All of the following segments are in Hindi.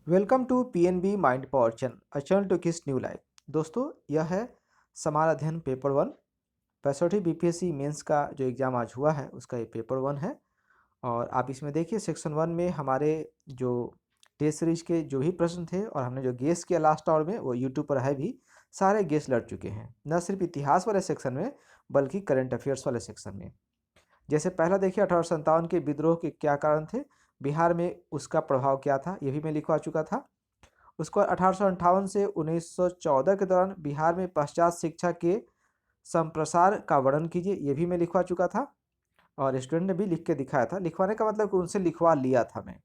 Welcome to PNB mind power channel a channel to kiss new life. दोस्तों, यह है समार अध्ययन पेपर वन। 65 बीपीएससी मेंस का जो एग्ज़ाम आज हुआ है उसका ये पेपर वन है। और आप इसमें देखिए सेक्शन वन में हमारे जो टेस्ट सीरीज के जो भी प्रश्न थे और हमने जो गेस किया लास्ट आवर में वो यूट्यूब पर है भी। सारे गेस लड़ चुके हैं, न सिर्फ इतिहास वाले सेक्शन में बल्कि करंट अफेयर्स वाले सेक्शन में। जैसे पहला देखिए 1857 के विद्रोह के क्या कारण थे, बिहार में उसका प्रभाव क्या था, ये भी मैं लिखवा चुका था। उसको 1858 से 1914 के दौरान बिहार में पश्चात शिक्षा के संप्रसार का वर्णन कीजिए, ये भी मैं लिखवा चुका था। और स्टूडेंट ने भी लिख के दिखाया था, लिखवाने का मतलब कि उनसे लिखवा लिया था मैं।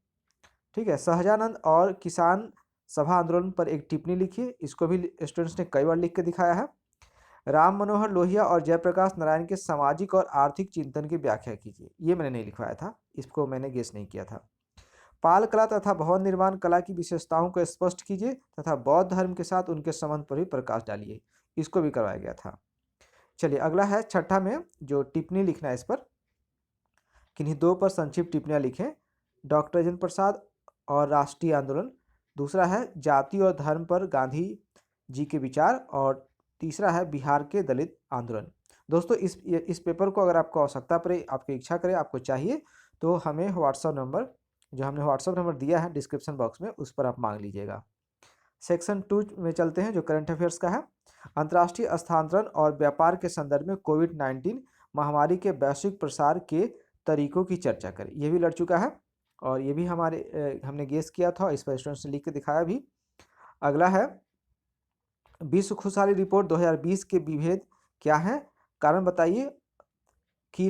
ठीक है, सहजानंद और किसान सभा आंदोलन पर एक टिप्पणी लिखिए, इसको भी स्टूडेंट्स ने कई बार लिख के दिखाया है। राम मनोहर लोहिया और जयप्रकाश नारायण के सामाजिक और आर्थिक चिंतन की व्याख्या कीजिए, ये मैंने नहीं लिखवाया था, इसको मैंने गेस नहीं किया था। पाल कला तथा भवन निर्माण कला की विशेषताओं को स्पष्ट कीजिए तथा बौद्ध धर्म के साथ उनके संबंध पर भी प्रकाश डालिए, इसको भी करवाया गया था। चलिए अगला है छठा में जो टिप्पणी लिखना है, इस पर किन्हीं दो पर संक्षिप्त टिप्पणियां लिखें। डॉक्टर राजेंद्र प्रसाद और राष्ट्रीय आंदोलन। दूसरा है जाति और धर्म पर गांधी जी के विचार। और तीसरा है बिहार के दलित आंदोलन। दोस्तों, इस पेपर को अगर आपको आवश्यकता पड़े, आपकी इच्छा करे, आपको चाहिए, तो हमें व्हाट्सअप नंबर, जो हमने व्हाट्सअप नंबर दिया है डिस्क्रिप्शन बॉक्स में, उस पर आप मांग लीजिएगा। सेक्शन टू में चलते हैं जो करंट अफेयर्स का है। अंतर्राष्ट्रीय स्थानांतरण और व्यापार के संदर्भ में कोविड-19 महामारी के वैश्विक प्रसार के तरीकों की चर्चा करें, ये भी लड़ चुका है। और ये भी हमने गेस किया था, इस पर स्टूडेंट्स ने लिख के दिखाया भी। अगला है विश्व खुशहाली रिपोर्ट 2020 के विभेद क्या है, कारण बताइए कि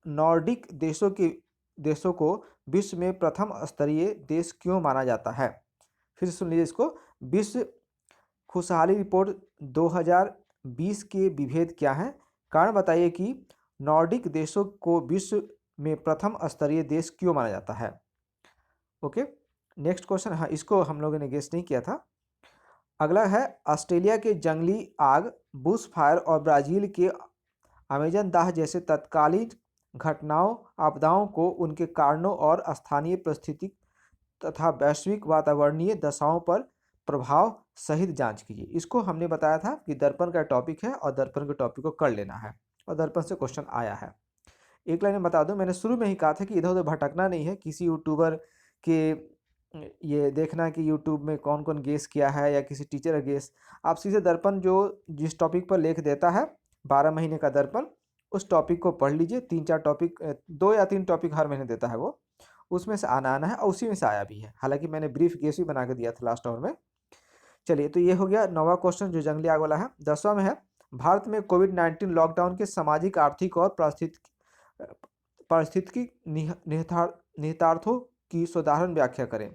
नॉर्डिक देशों को विश्व में प्रथम स्तरीय देश क्यों माना जाता है। फिर सुन लीजिए इसको। विश्व खुशहाली रिपोर्ट 2020 के विभेद क्या हैं, कारण बताइए कि नॉर्डिक देशों को विश्व में प्रथम स्तरीय देश क्यों माना जाता है। Okay, next question. हाँ, इसको हम लोगों ने गेस नहीं किया था। अगला है ऑस्ट्रेलिया के जंगली आग, बुश फायर और ब्राजील के अमेजन दाह जैसे तत्कालीन घटनाओं आपदाओं को उनके कारणों और स्थानीय परिस्थिति तथा वैश्विक वातावरणीय दशाओं पर प्रभाव सहित जांच कीजिए। इसको हमने बताया था कि दर्पण का टॉपिक है और दर्पण के टॉपिक को कर लेना है, और दर्पण से क्वेश्चन आया है। एक लाइन में बता दूं, मैंने शुरू में ही कहा था कि इधर उधर भटकना नहीं है, किसी यूट्यूबर के ये देखना कि यूट्यूब में कौन कौन गेस किया है या किसी टीचर का गेस। आप सीधे दर्पण जो जिस टॉपिक पर लेख देता है, 12 महीने का दर्पण, उस टॉपिक को पढ़ लीजिए। 3-4 टॉपिक, 2 या 3 टॉपिक हर महीने देता है वो, उसमें से आना आना है, और उसी में से आया भी है। हालांकि मैंने ब्रीफ गेस भी बना के दिया था लास्ट आवर में। चलिए, तो ये हो गया 9वां क्वेश्चन जो जंगली आग वाला है। 10वां में है भारत में कोविड-19 लॉकडाउन के सामाजिक आर्थिक और पारिस्थितिकी निहितार्थों की साधारण व्याख्या करें।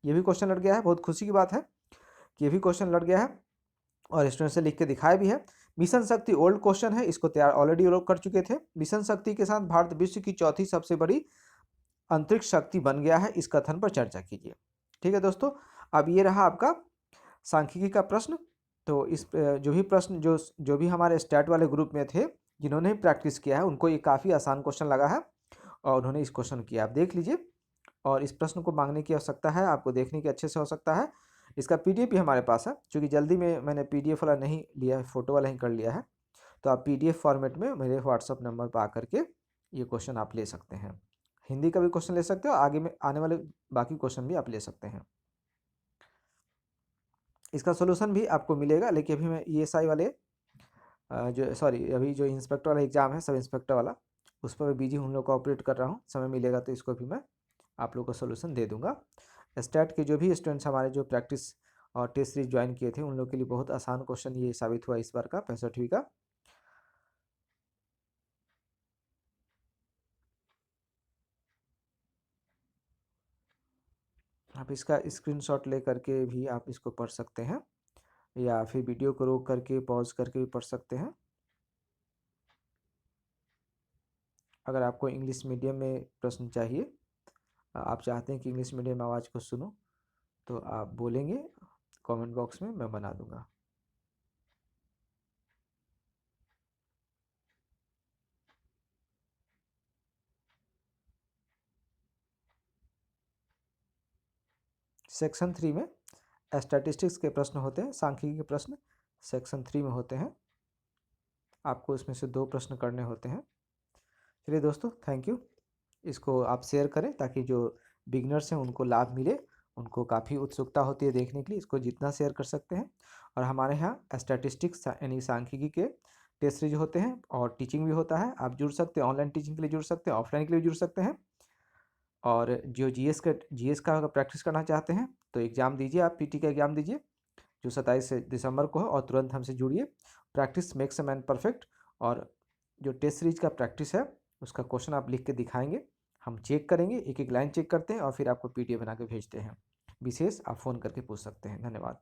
ये भी क्वेश्चन लड़ गया है, बहुत खुशी की बात है कि ये भी क्वेश्चन लड़ गया है और स्टूडेंट से लिख के दिखाया भी है। मिशन शक्ति ओल्ड क्वेश्चन है, इसको तैयार ऑलरेडी लोग कर चुके थे। मिशन शक्ति के साथ भारत विश्व की चौथी सबसे बड़ी अंतरिक्ष शक्ति बन गया है, इस कथन पर चर्चा कीजिए। ठीक है दोस्तों, अब ये रहा आपका सांख्यिकी का प्रश्न। तो इस जो भी प्रश्न जो भी हमारे स्टैट वाले ग्रुप में थे, जिन्होंने प्रैक्टिस किया है, उनको ये काफ़ी आसान क्वेश्चन लगा है और उन्होंने इस क्वेश्चन किया, आप देख लीजिए। और इस प्रश्न को मांगने की आवश्यकता है, आपको देखने की अच्छे से हो सकता है। इसका पीडीएफ भी हमारे पास है, क्योंकि जल्दी में मैंने पीडीएफ वाला नहीं लिया है, फोटो वाला ही कर लिया है। तो आप पीडीएफ फॉर्मेट में मेरे व्हाट्सअप नंबर पर आकर के ये क्वेश्चन आप ले सकते हैं। हिंदी का भी क्वेश्चन ले सकते हो, आगे में आने वाले बाकी क्वेश्चन भी आप ले सकते हैं। इसका सोल्यूशन भी आपको मिलेगा, लेकिन अभी मैं ईएसआई वाले जो सॉरी अभी जो इंस्पेक्टर वाला एग्ज़ाम है, सब इंस्पेक्टर वाला, उस पर मैं बिजी उन लोग को ऑपरेट कर रहा हूँ। समय मिलेगा तो इसको भी मैं आप लोग को सोल्यूशन दे दूंगा। स्टैट के जो भी स्टूडेंट्स हमारे जो प्रैक्टिस और टेस्ट सीरीज ज्वाइन किए थे, उन लोगों के लिए बहुत आसान क्वेश्चन ये साबित हुआ इस बार का 65वीं का। आप इसका स्क्रीनशॉट ले करके भी आप इसको पढ़ सकते हैं, या फिर वीडियो को रोक करके पॉज करके भी पढ़ सकते हैं। अगर आपको इंग्लिश मीडियम में प्रश्न चाहिए, आप चाहते हैं कि इंग्लिश मीडियम आवाज़ को सुनो, तो आप बोलेंगे कमेंट बॉक्स में, मैं बना दूंगा। सेक्शन 3 में स्टैटिस्टिक्स के प्रश्न होते हैं, सांख्यिकी के प्रश्न सेक्शन 3 में होते हैं। आपको इसमें से 2 प्रश्न करने होते हैं। चलिए दोस्तों, थैंक यू। इसको आप शेयर करें ताकि जो बिगनर्स हैं उनको लाभ मिले। उनको काफ़ी उत्सुकता होती है देखने के लिए, इसको जितना शेयर कर सकते हैं। और हमारे यहाँ स्टैटिस्टिक्स यानी सांख्यिकी के टेस्ट सीरीज होते हैं और टीचिंग भी होता है। आप जुड़ सकते हैं, ऑनलाइन टीचिंग के लिए जुड़ सकते हैं, ऑफलाइन के लिए जुड़ सकते हैं। और जो जीएस का अगर प्रैक्टिस करना चाहते हैं तो एग्ज़ाम दीजिए, आप पीटी का एग्ज़ाम दीजिए जो 27 दिसंबर को है, और तुरंत हमसे जुड़िए। Practice makes a man perfect. और जो टेस्ट सीरीज का प्रैक्टिस है उसका क्वेश्चन आप लिख के दिखाएंगे, हम चेक करेंगे, एक एक लाइन चेक करते हैं और फिर आपको पीडीएफ बना के भेजते हैं। विशेष आप फ़ोन करके पूछ सकते हैं। धन्यवाद।